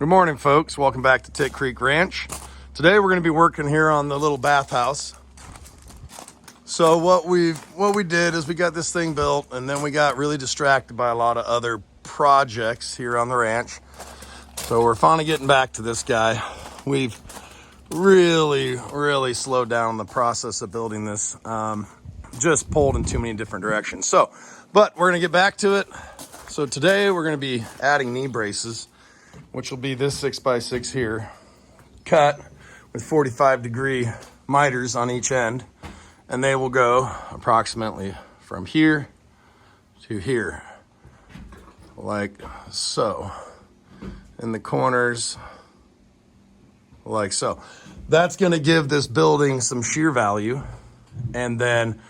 Good morning, folks. Welcome back to Tick Creek Ranch. Today we're going to be working here on the little bathhouse. So what we did is we got this thing built, and then we got really distracted by a lot of other projects here on the ranch. So we're finally getting back to this guy. We've really slowed down the process of building this. Just pulled in too many different directions. But we're going to get back to it. So today we're going to be adding knee braces, which will be this 6x6 here, cut with 45-degree miters on each end, and they will go approximately from here to here, like so, in the corners, like so. That's going to give this building some shear value, and then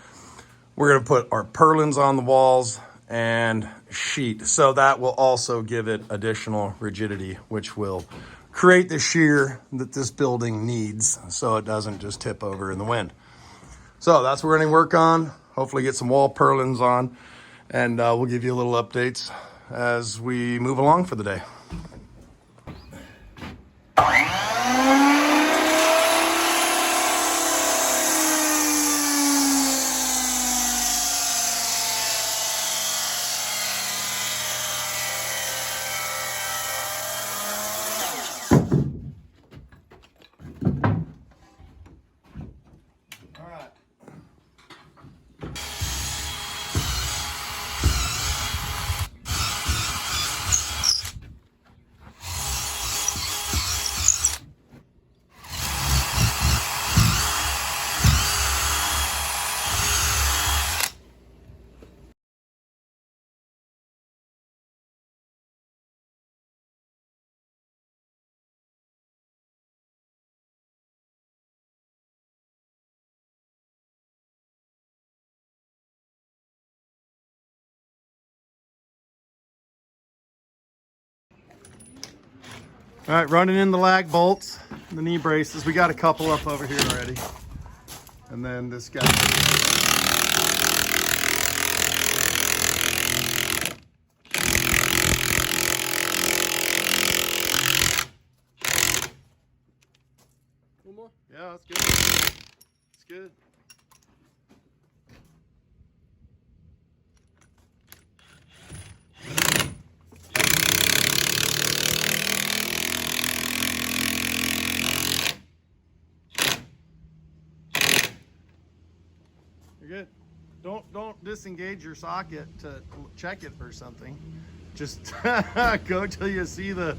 we're going to put our purlins on the walls and sheet, so that will also give it additional rigidity, which will create the shear that this building needs so it doesn't just tip over in the wind. So that's what we're going to work on. Hopefully get some wall purlins on, and we'll give you a little updates as we move along for the day. All right, running in the lag bolts, the knee braces. We got a couple up over here already. And then this guy. One more? Yeah, that's good. That's good. You're good. Don't disengage your socket to check it or something. Just go till you see the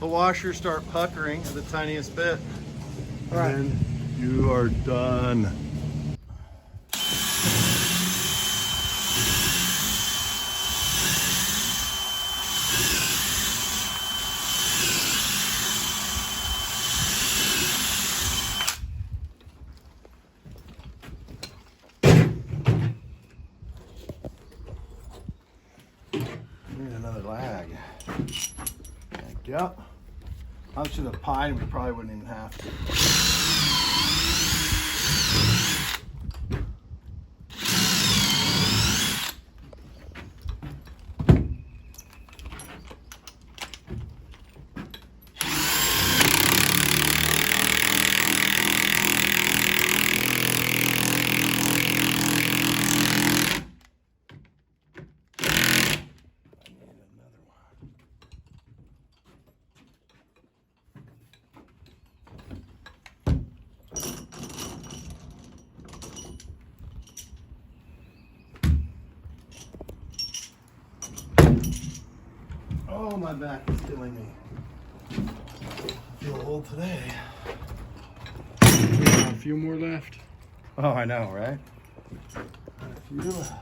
washer start puckering at the tiniest bit. All right. And then you are done. Another lag. Yep. I should have pined, we probably wouldn't even have to. Oh, my back is killing me. I feel old today. A few more left. Oh, I know, right? A few left.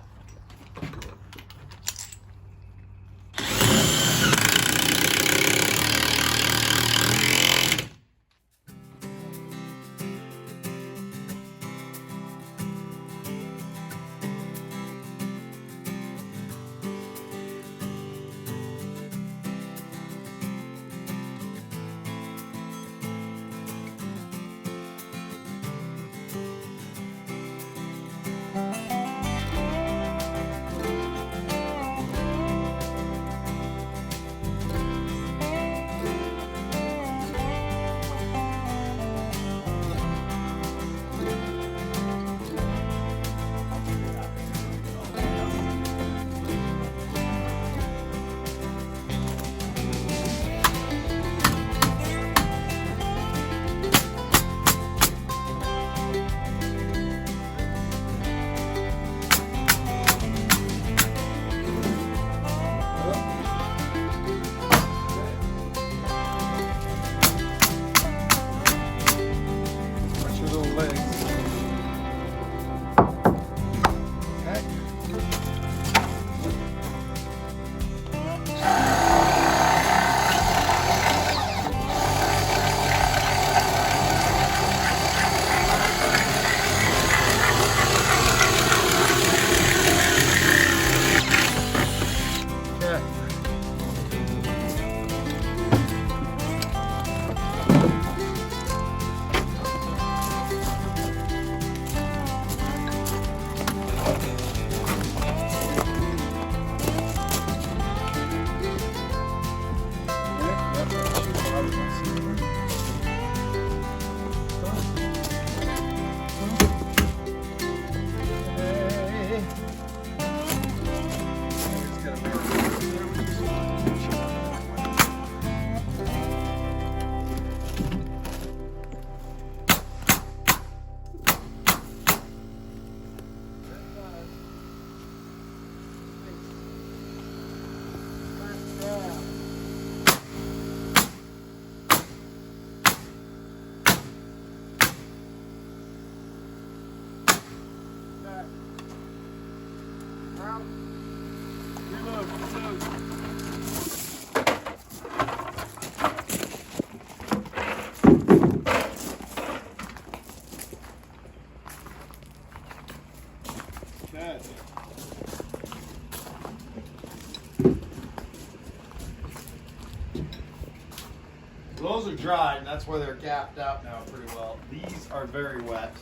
already dried, and that's why they're gapped out now pretty well. These are very wet.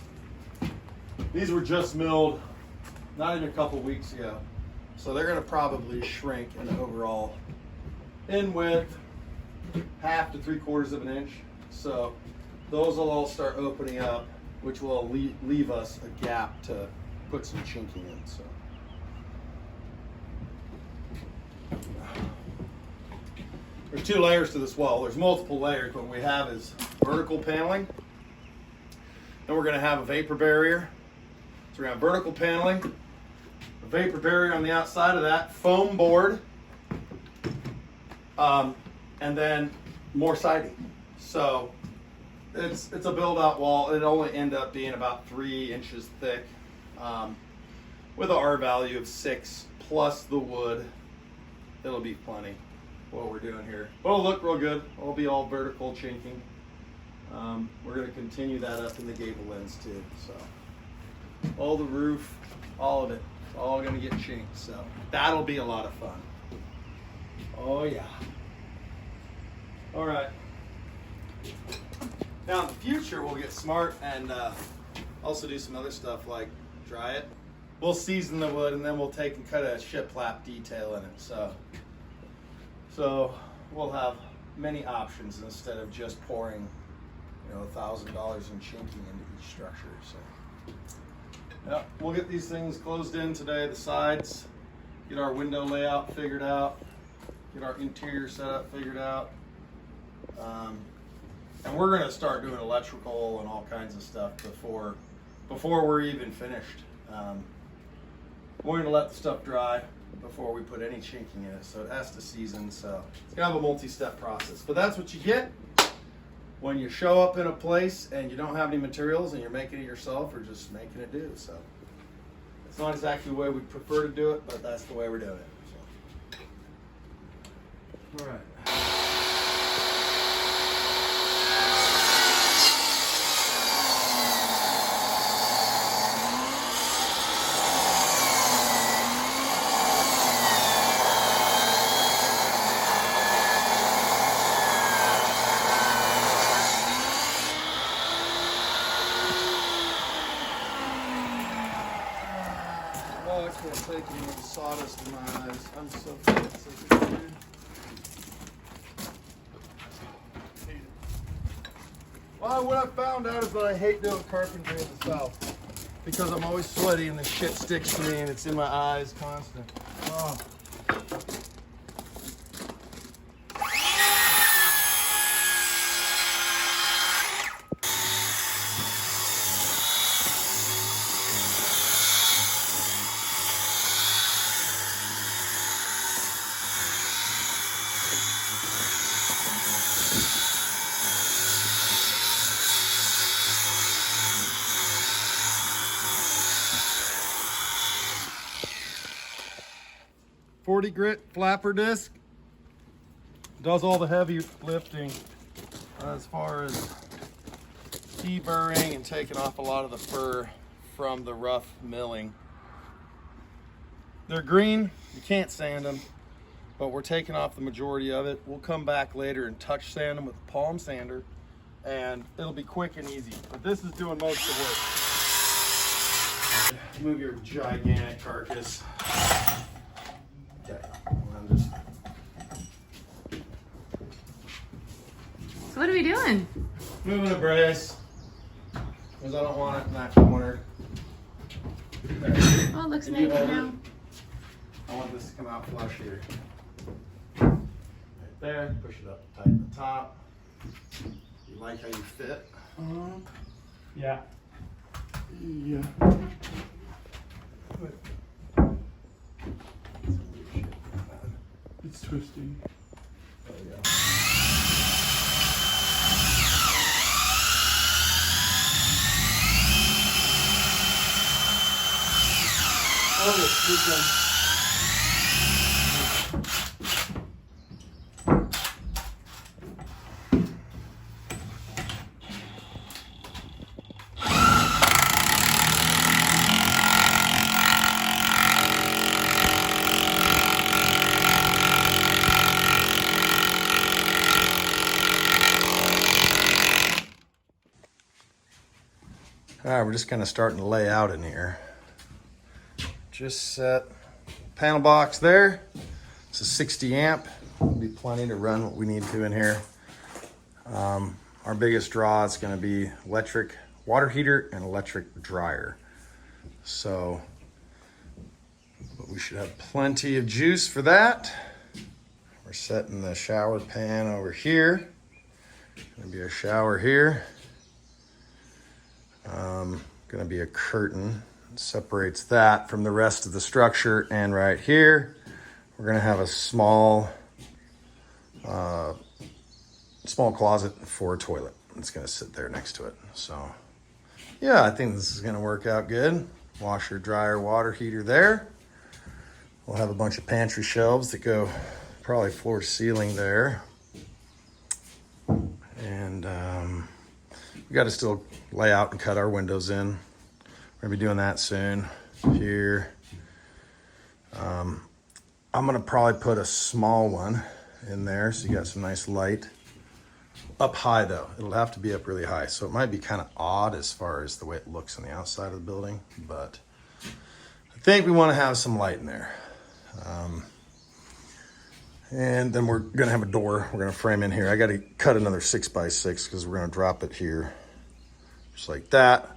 These were just milled not even a couple weeks ago. So they're gonna probably shrink in overall in width, 1/2 to 3/4 of an inch. So those will all start opening up, which will leave us a gap to put some chinking in. So. There's 2 layers to this wall. There's multiple layers. What we have is vertical paneling. Then we're going to have a vapor barrier. So we're going to have vertical paneling, a vapor barrier on the outside of that, foam board, and then more siding. So it's a build-out wall. It only end up being about 3 inches thick, with an R value of 6 plus the wood. It'll be plenty. What we're doing here, but it'll look real good. It'll be all vertical chinking. We're going to continue that up in the gable ends too. So all the roof, all of it, it's all going to get chinked. So that'll be a lot of fun. Oh yeah. All right. Now in the future, we'll get smart and also do some other stuff like dry it. We'll season the wood and then we'll take and cut a shiplap detail in it. So we'll have many options instead of just pouring, $1,000 in chinking into each structure. So, yeah, we'll get these things closed in today. The sides, get our window layout figured out, get our interior setup figured out, and we're going to start doing electrical and all kinds of stuff before we're even finished. We're going to let the stuff dry before we put any chinking in it, so it has to season. So it's kind of a multi-step process, but that's what you get when you show up in a place and you don't have any materials and you're making it yourself or just making it do. So it's not exactly the way we prefer to do it, but that's the way we're doing it. So. All right. Oh, I can't take any more sawdust in my eyes. I'm so fucking sick of it, dude. Well, what I found out is that I hate doing carpentry in the South because I'm always sweaty and the shit sticks to me and it's in my eyes constant. Oh. 40 grit flapper disc does all the heavy lifting as far as deburring and taking off a lot of the fur from the rough milling. They're green, you can't sand them, but we're taking off the majority of it. We'll come back later and touch sand them with a palm sander and it'll be quick and easy, but this is doing most of the work. Move your gigantic carcass. Okay, I'm just... So what are we doing? Moving a brace, because I don't want it in that corner. There. Oh, it looks Can you nice hold now. it? I want this to come out flush here. Right there, push it up tight at the top. You like how you fit? Yeah. Yeah. It's twisting. Oh, yeah. Oh, it's done. All right, we're just kind of starting to lay out in here. Just set panel box there. It's a 60 amp. It'll be plenty to run what we need to in here. Our biggest draw is going to be electric water heater and electric dryer. So, but we should have plenty of juice for that. We're setting the shower pan over here. Gonna be a shower here. Gonna be a curtain. Separates that from the rest of the structure, and right here we're gonna have a small closet for a toilet. It's gonna sit there next to it. So yeah, I think this is gonna work out good. Washer, dryer, water heater there. We'll have a bunch of pantry shelves that go probably floor to ceiling there. And we got to still lay out and cut our windows in. We're gonna be doing that soon. Here, I'm gonna probably put a small one in there so you got some nice light. Up high though, it'll have to be up really high, so it might be kind of odd as far as the way it looks on the outside of the building, but I think we want to have some light in there. And then we're gonna have a door we're gonna frame in here. I got to cut another 6x6 because we're gonna drop it here just like that,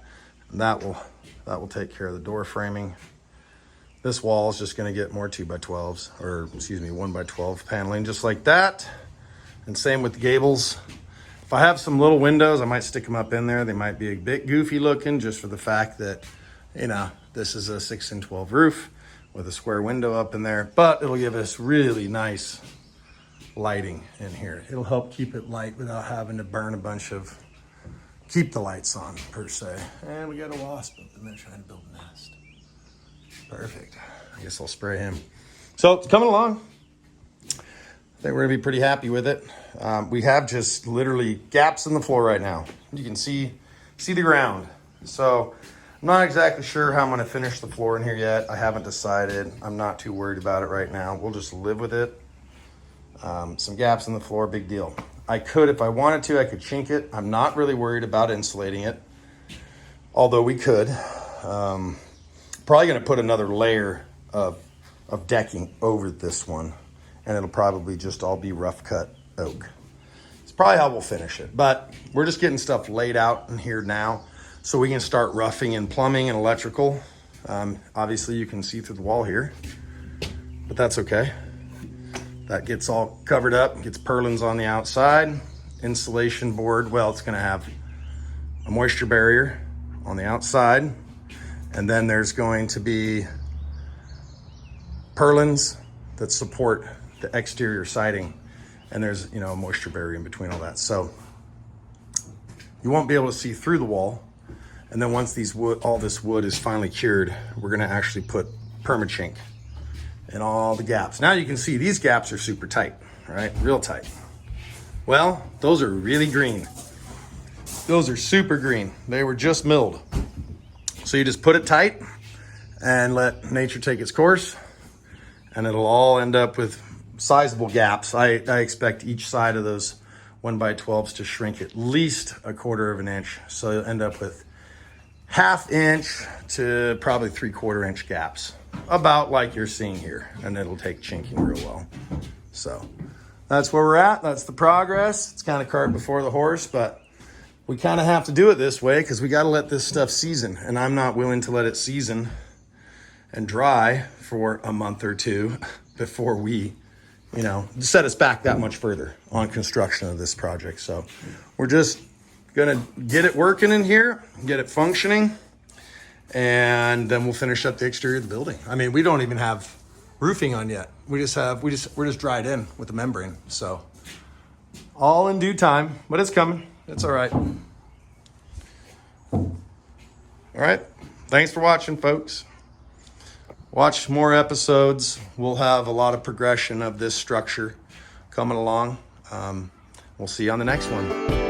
and that will take care of the door framing. This wall is just gonna get more 2x12s, or excuse me, 1x12 paneling just like that. And same with the gables. If I have some little windows, I might stick them up in there. They might be a bit goofy looking just for the fact that, you know, this is a 6-12 roof with a square window up in there, but it'll give us really nice lighting in here. It'll help keep it light without having to burn a bunch of, keep the lights on per se. And we got a wasp up in there trying to build a nest. Perfect. I guess I'll spray him. So it's coming along. I think we're gonna be pretty happy with it. We have just literally gaps in the floor right now. You can see the ground. So I'm not exactly sure how I'm gonna finish the floor in here yet. I haven't decided. I'm not too worried about it right now. We'll just live with it. Some gaps in the floor, big deal. I could, if I wanted to, I could chink it. I'm not really worried about insulating it, although we could. Probably gonna put another layer of decking over this one, and it'll probably just all be rough cut oak. It's probably how we'll finish it, but we're just getting stuff laid out in here now so we can start roughing in plumbing and electrical. Obviously you can see through the wall here, but that's okay. That gets all covered up, gets purlins on the outside. Insulation board, well, it's gonna have a moisture barrier on the outside, and then there's going to be purlins that support the exterior siding, and there's, you know, a moisture barrier in between all that. So you won't be able to see through the wall. And then once all this wood is finally cured, we're gonna actually put permachink in all the gaps. Now you can see these gaps are super tight, right? Real tight. Well, those are really green. Those are super green. They were just milled. So you just put it tight and let nature take its course, and it'll all end up with sizable gaps. I expect each side of those 1x12s to shrink at least 1/4 of an inch. So you'll end up with 1/2 inch to probably 3/4 inch gaps, about like you're seeing here, and it'll take chinking real well. So that's where we're at. That's the progress. It's kind of cart before the horse, but we kind of have to do it this way because we got to let this stuff season, and I'm not willing to let it season and dry for a month or two before we, you know, set us back that much further on construction of this project. So we're just gonna get it working in here, get it functioning, and then we'll finish up the exterior of the building. I mean, we don't even have roofing on yet. We're just dried in with the membrane. So all in due time, but it's coming. It's all right. All right. Thanks for watching, folks. Watch more episodes. We'll have a lot of progression of this structure coming along. We'll see you on the next one.